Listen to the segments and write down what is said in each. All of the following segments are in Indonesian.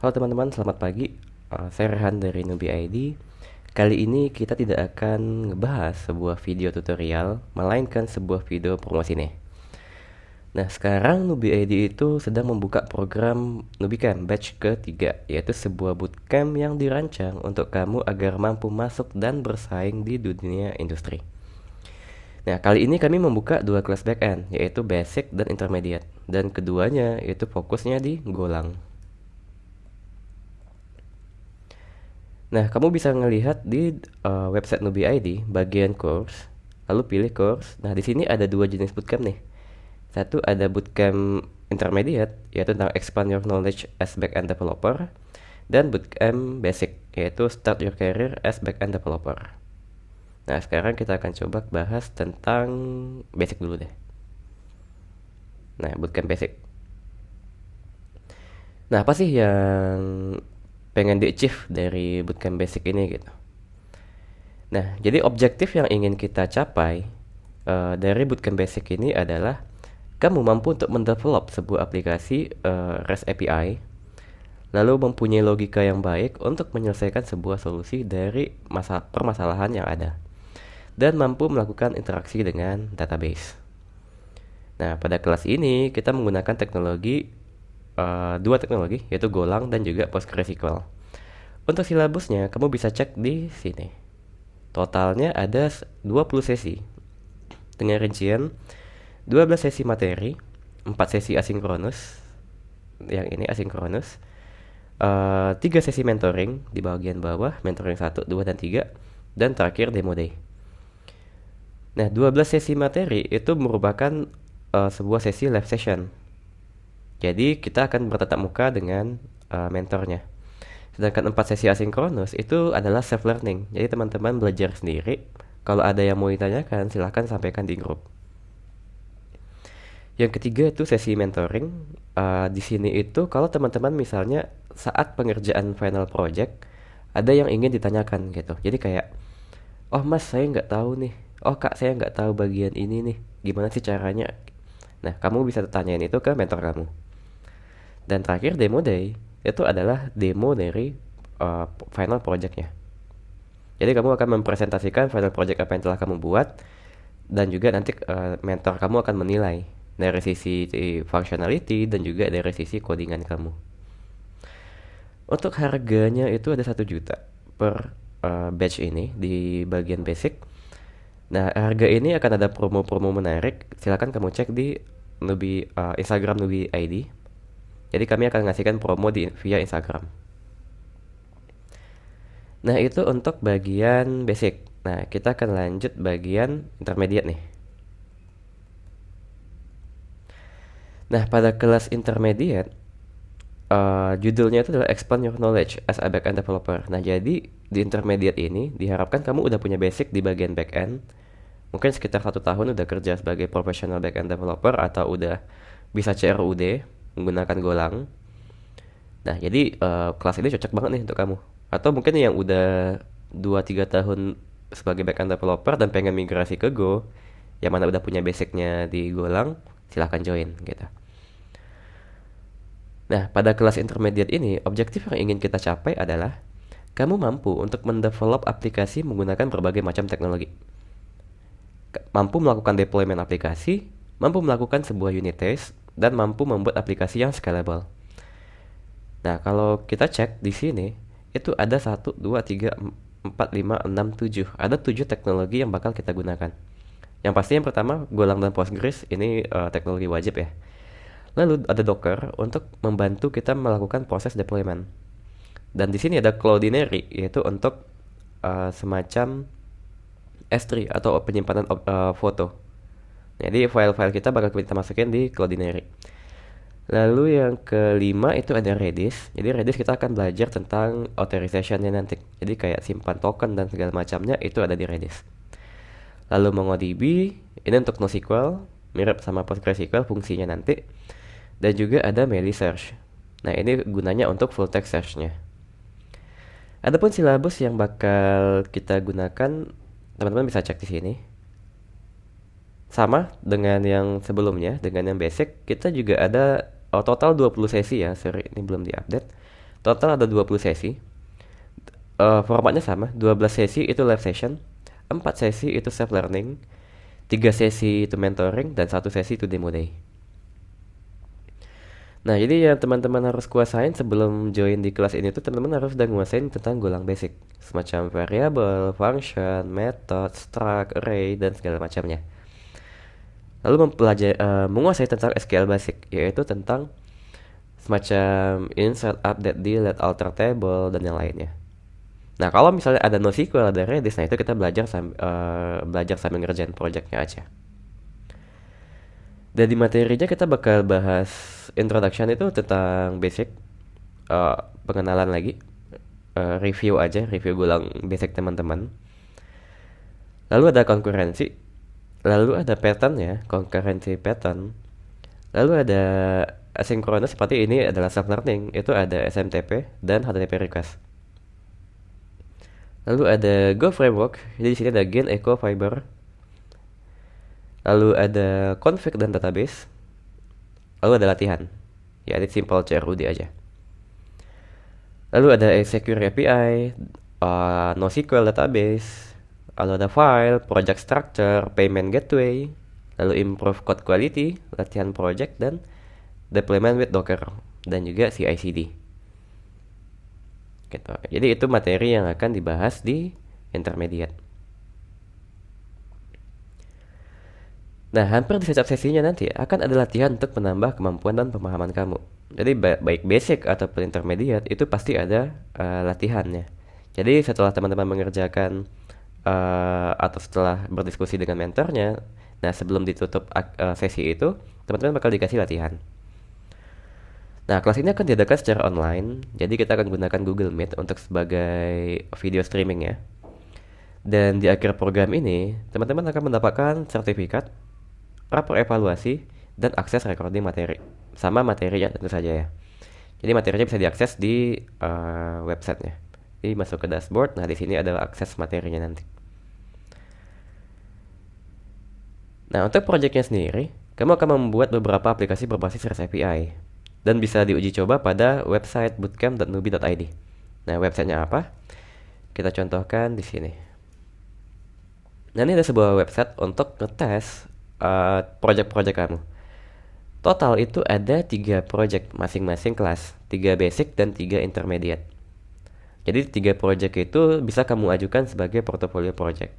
Halo teman-teman, selamat pagi. Saya Rehan dari Nubi ID. Kali ini kita tidak akan ngebahas sebuah video tutorial, melainkan sebuah video promosi nih. Nah, sekarang Nubi ID itu sedang membuka program Nubi Camp batch ketiga, yaitu sebuah bootcamp yang dirancang untuk kamu agar mampu masuk dan bersaing di dunia industri. Nah, kali ini kami membuka dua kelas backend, yaitu basic dan intermediate. Dan keduanya itu fokusnya di Golang. Nah, kamu bisa ngelihat di website Nubi ID bagian course, lalu pilih course. Nah, di sini ada dua jenis bootcamp nih. Satu ada bootcamp intermediate, yaitu tentang expand your knowledge as backend developer, dan bootcamp basic, yaitu start your career as backend developer. Nah, sekarang kita akan coba bahas tentang basic dulu deh. Nah, bootcamp basic. Nah, apa sih yang pengen di-achieve dari bootcamp basic ini gitu? Nah, jadi objektif yang ingin kita capai dari bootcamp basic ini adalah kamu mampu untuk mendevelop sebuah aplikasi REST API, lalu mempunyai logika yang baik untuk menyelesaikan sebuah solusi dari permasalahan yang ada, dan mampu melakukan interaksi dengan database. Nah, pada kelas ini kita menggunakan dua teknologi, yaitu Golang dan juga PostgreSQL. Untuk silabusnya, kamu bisa cek di sini. Totalnya ada 20 sesi dengan rincian 12 sesi materi, 4 sesi asinkronus, yang ini asinkronus, 3 sesi mentoring di bagian bawah, mentoring 1, 2, dan 3, dan terakhir demo day. Nah, 12 sesi materi itu merupakan sebuah sesi live session. Jadi kita akan bertatap muka dengan mentornya. Sedangkan 4 sesi asinkronus itu adalah self learning. Jadi teman-teman belajar sendiri. Kalau ada yang mau ditanyakan, silahkan sampaikan di grup. Yang ketiga itu sesi mentoring. Di sini itu kalau teman-teman misalnya saat pengerjaan final project ada yang ingin ditanyakan gitu. Jadi kayak, oh mas saya nggak tahu nih. Oh kak saya nggak tahu bagian ini nih. Gimana sih caranya? Nah kamu bisa tanyain itu ke mentor kamu. Dan terakhir demo day itu adalah demo dari final projectnya. Jadi kamu akan mempresentasikan final project apa yang telah kamu buat, dan juga nanti mentor kamu akan menilai dari sisi functionality dan juga dari sisi codingan kamu. Untuk harganya itu ada 1 juta per batch ini di bagian basic. Nah, harga ini akan ada promo-promo menarik. Silakan kamu cek di Instagram Nubi ID. Jadi kami akan ngasihkan promo via Instagram. Nah, itu untuk bagian basic. Nah, kita akan lanjut bagian intermediate nih. Nah, pada kelas intermediate, judulnya itu adalah Expand Your Knowledge as a Backend Developer. Nah, jadi di intermediate ini diharapkan kamu udah punya basic di bagian backend. Mungkin sekitar 1 tahun udah kerja sebagai professional backend developer atau udah bisa CRUD menggunakan Golang. Nah, jadi kelas ini cocok banget nih untuk kamu. Atau mungkin yang udah 2-3 tahun sebagai backend developer dan pengen migrasi ke Go, yang mana udah punya basicnya di Golang, silahkan join gitu. Nah, pada kelas intermediate ini, objektif yang ingin kita capai adalah kamu mampu untuk mendevelop aplikasi menggunakan berbagai macam teknologi. Mampu melakukan deployment aplikasi, mampu melakukan sebuah unit test, dan mampu membuat aplikasi yang scalable. Nah, kalau kita cek di sini, itu ada 1, 2, 3, 4, 5, 6, 7. Ada 7 teknologi yang bakal kita gunakan. Yang pasti yang pertama, Golang dan Postgres, ini teknologi wajib ya. Lalu ada Docker untuk membantu kita melakukan proses deployment. Dan di sini ada Cloudinary, yaitu untuk semacam S3 atau penyimpanan foto. Jadi file-file kita bakal kita masukin di Cloudinary. Lalu yang kelima itu ada Redis. Jadi Redis kita akan belajar tentang authorization-nya nanti. Jadi kayak simpan token dan segala macamnya itu ada di Redis. Lalu MongoDB, ini untuk NoSQL, mirip sama PostgreSQL fungsinya nanti. Dan juga ada Melisearch. Nah, ini gunanya untuk full text search-nya. Adapun silabus yang bakal kita gunakan, teman-teman bisa cek di sini. Sama dengan yang sebelumnya, dengan yang basic, kita juga ada total 20 sesi ya, sorry ini belum diupdate. Total ada 20 sesi. Formatnya sama, 12 sesi itu live session, 4 sesi itu self learning, 3 sesi itu mentoring, dan 1 sesi itu demo day. Nah, jadi yang teman-teman harus kuasain sebelum join di kelas ini tuh teman-teman harus udah nguasain tentang golang basic, semacam variable, function, method, struct, array, dan segala macamnya. Lalu menguasai tentang SQL basic, yaitu tentang semacam insert, update, delete, alter table, dan yang lainnya. Nah, kalau misalnya ada NoSQL, ada Redis, nah itu kita belajar sambil ngerjain projectnya aja. Dan di materinya kita bakal bahas introduction itu tentang basic, eh, pengenalan lagi, review aja, review ulang basic teman-teman. Lalu ada konkurensi, lalu ada pattern ya, concurrency pattern. Lalu ada asynchronous seperti ini adalah self learning, itu ada SMTP dan HTTP request. Lalu ada Go framework, jadi di sini ada Gain, Echo, Fiber. Lalu ada config dan database. Lalu ada latihan. Ya, ini simple CRUD aja. Lalu ada secure API, NoSQL database. Lalu ada file, project structure, payment gateway. Lalu improve code quality, latihan project, dan deployment with Docker. Dan juga CI/CD. Gitu. Jadi itu materi yang akan dibahas di intermediate. Nah, hampir di setiap sesinya nanti akan ada latihan untuk menambah kemampuan dan pemahaman kamu. Jadi baik basic ataupun intermediate itu pasti ada latihannya. Jadi setelah teman-teman mengerjakan atau setelah berdiskusi dengan mentornya, nah sebelum ditutup sesi itu, teman-teman bakal dikasih latihan. Nah, kelas ini akan diadakan secara online, jadi kita akan gunakan Google Meet untuk sebagai video streaming ya. Dan di akhir program ini, teman-teman akan mendapatkan sertifikat, rapor evaluasi, dan akses recording materi. Sama materinya tentu saja ya. Jadi materinya bisa diakses di websitenya. Jadi masuk ke dashboard, nah di sini ada akses materinya nanti. Nah, untuk proyeknya sendiri, kamu akan membuat beberapa aplikasi berbasis REST API dan bisa diuji coba pada website bootcamp.nubi.id. Nah, websitenya apa? Kita contohkan di sini. Nah, ini ada sebuah website untuk ngetes project-project kamu. Total itu ada 3 project masing-masing kelas, 3 basic dan 3 intermediate. Jadi 3 project itu bisa kamu ajukan sebagai portfolio project.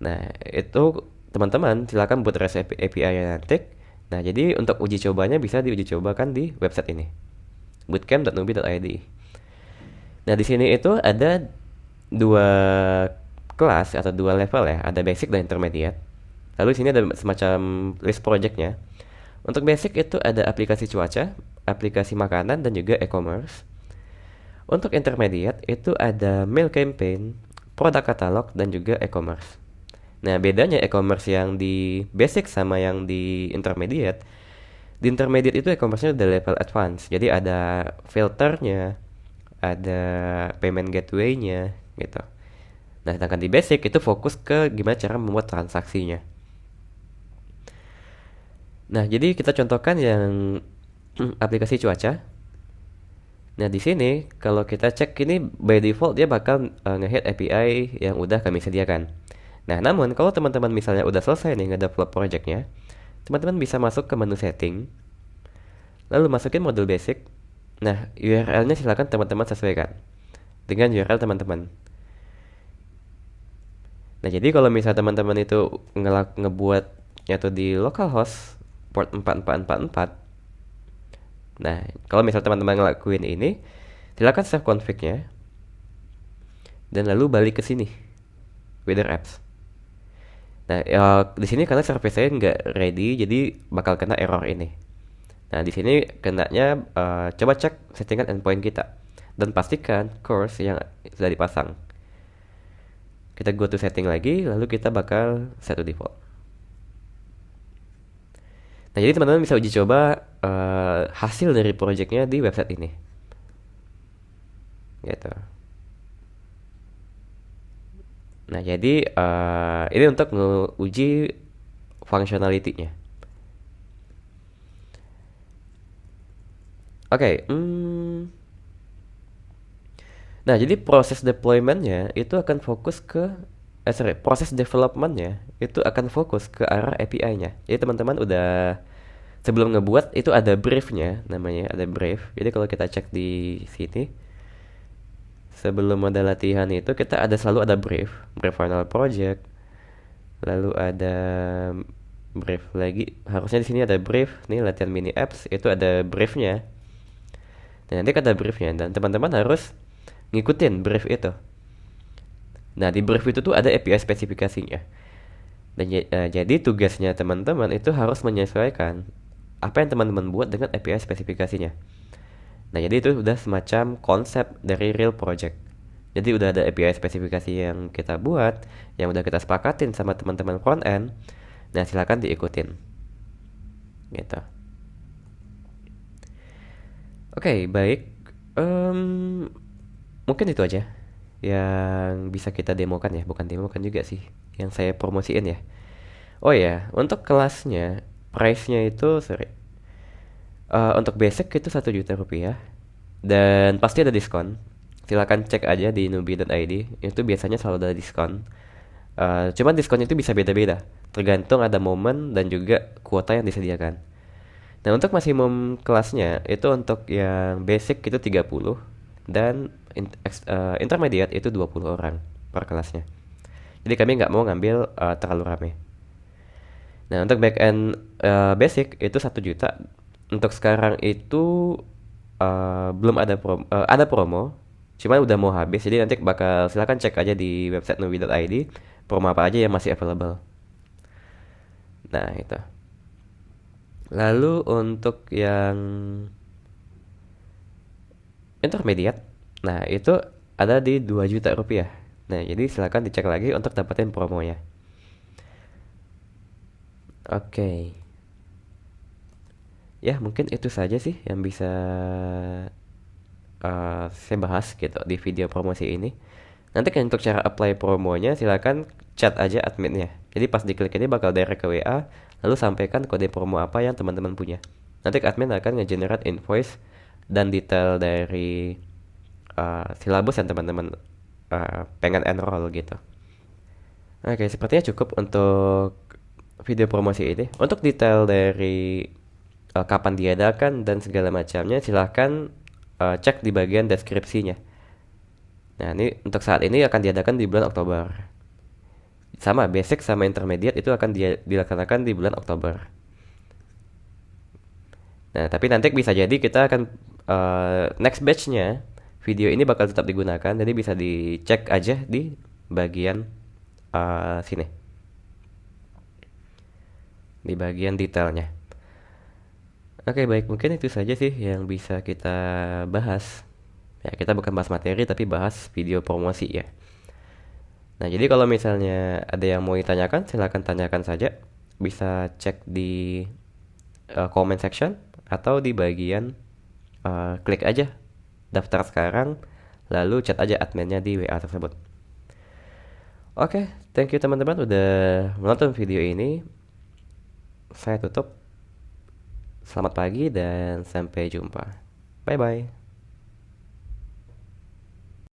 Nah, itu teman-teman silakan buat REST API nanti. Nah, jadi untuk uji cobanya bisa diuji cobakan di website ini, bootcamp.nubi.id. Nah, di sini itu ada 2 kelas atau 2 level ya, ada basic dan intermediate. Lalu di sini ada semacam list projectnya. Untuk basic itu ada aplikasi cuaca, aplikasi makanan, dan juga e-commerce. Untuk intermediate itu ada mail campaign, produk katalog, dan juga e-commerce. Nah, bedanya e-commerce yang di basic sama yang di intermediate itu e-commerce-nya udah level advance. Jadi ada filternya, ada payment gateway-nya gitu. Nah, sedangkan di basic itu fokus ke gimana cara membuat transaksinya. Nah, jadi kita contohkan yang aplikasi cuaca. Nah, di sini kalau kita cek ini by default dia bakal nge-hit API yang udah kami sediakan. Nah, namun kalau teman-teman misalnya udah selesai nih nge-develop projectnya, teman-teman bisa masuk ke menu setting, lalu masukin model basic. Nah, URL-nya silakan teman-teman sesuaikan dengan URL teman-teman. Nah, jadi kalau misalnya teman-teman itu ngebuatnya tuh di localhost port 4444. Nah, kalau misalnya teman-teman ngelakuin ini, silakan save config-nya dan lalu balik ke sini, Weather Apps. Nah, ya, di sini karena service saya nggak ready, jadi bakal kena error ini. Nah, di sini kenanya coba cek settingan endpoint kita dan pastikan course yang sudah dipasang. Kita go to setting lagi, lalu kita bakal set to default. Nah, jadi teman-teman bisa uji coba hasil dari projectnya di website ini. Gitu. Nah, jadi ini untuk uji functionality-nya. Oke, Nah, jadi proses deployment-nya itu akan fokus ke proses development-nya itu akan fokus ke arah API-nya. Jadi teman-teman udah sebelum ngebuat itu ada brief-nya namanya, ada brief. Jadi kalau kita cek di sini sebelum ada latihan itu kita selalu ada brief, brief final project, lalu ada brief lagi. Harusnya di sini ada brief, nih latihan mini apps itu ada briefnya. Dan nanti ada briefnya dan teman-teman harus ngikutin brief itu. Nah, di brief itu tuh ada API spesifikasinya. Dan jadi tugasnya teman-teman itu harus menyesuaikan apa yang teman-teman buat dengan API spesifikasinya. Nah, jadi itu udah semacam konsep dari real project. Jadi udah ada API spesifikasi yang kita buat, yang udah kita sepakatin sama teman-teman front end. Nah, silakan diikutin. Gitu. Oke, baik. Em, Mungkin itu aja yang bisa kita demokan ya, bukan demokan juga sih, yang saya promosiin ya. Oh ya, untuk kelasnya, price-nya itu sorry, untuk basic itu 1 juta rupiah dan pasti ada diskon. Silakan cek aja di nubi.id, itu biasanya selalu ada diskon. Cuman diskonnya itu bisa beda-beda, tergantung ada momen dan juga kuota yang disediakan. Dan untuk maksimum kelasnya itu untuk yang basic itu 30 dan intermediate itu 20 orang per kelasnya. Jadi kami nggak mau ngambil terlalu rame. Nah, untuk back end basic itu 1 juta. Untuk sekarang itu belum ada promo, cuman udah mau habis. Jadi nanti bakal silakan cek aja di website nubi.id promo apa aja yang masih available. Nah, itu. Lalu untuk yang intermediate, nah itu ada di 2 juta rupiah. Nah, jadi silakan dicek lagi untuk dapetin promonya. Oke. Ya, mungkin itu saja sih yang bisa saya bahas gitu di video promosi ini. Nanti kan untuk cara apply promonya silakan chat aja adminnya. Jadi pas diklik ini bakal direct ke WA, lalu sampaikan kode promo apa yang teman-teman punya. Nanti admin akan nge-generate invoice dan detail dari silabus yang teman-teman pengen enroll gitu. Oke, sepertinya cukup untuk video promosi ini. Untuk detail dari kapan diadakan dan segala macamnya silahkan cek di bagian deskripsinya. Nah, ini untuk saat ini akan diadakan di bulan Oktober. Sama, basic sama intermediate itu akan dilaksanakan di bulan Oktober. Nah, tapi nanti bisa jadi kita akan next batch-nya video ini bakal tetap digunakan, jadi bisa dicek aja di bagian sini, di bagian detailnya. Oke, baik, mungkin itu saja sih yang bisa kita bahas. Ya, kita bukan bahas materi tapi bahas video promosi ya. Nah, jadi kalau misalnya ada yang mau ditanyakan, silahkan tanyakan saja. Bisa cek di comment section atau di bagian klik aja daftar sekarang, lalu chat aja adminnya di WA tersebut. Oke, thank you teman-teman udah menonton video ini. Saya tutup. Selamat pagi dan sampai jumpa. Bye bye.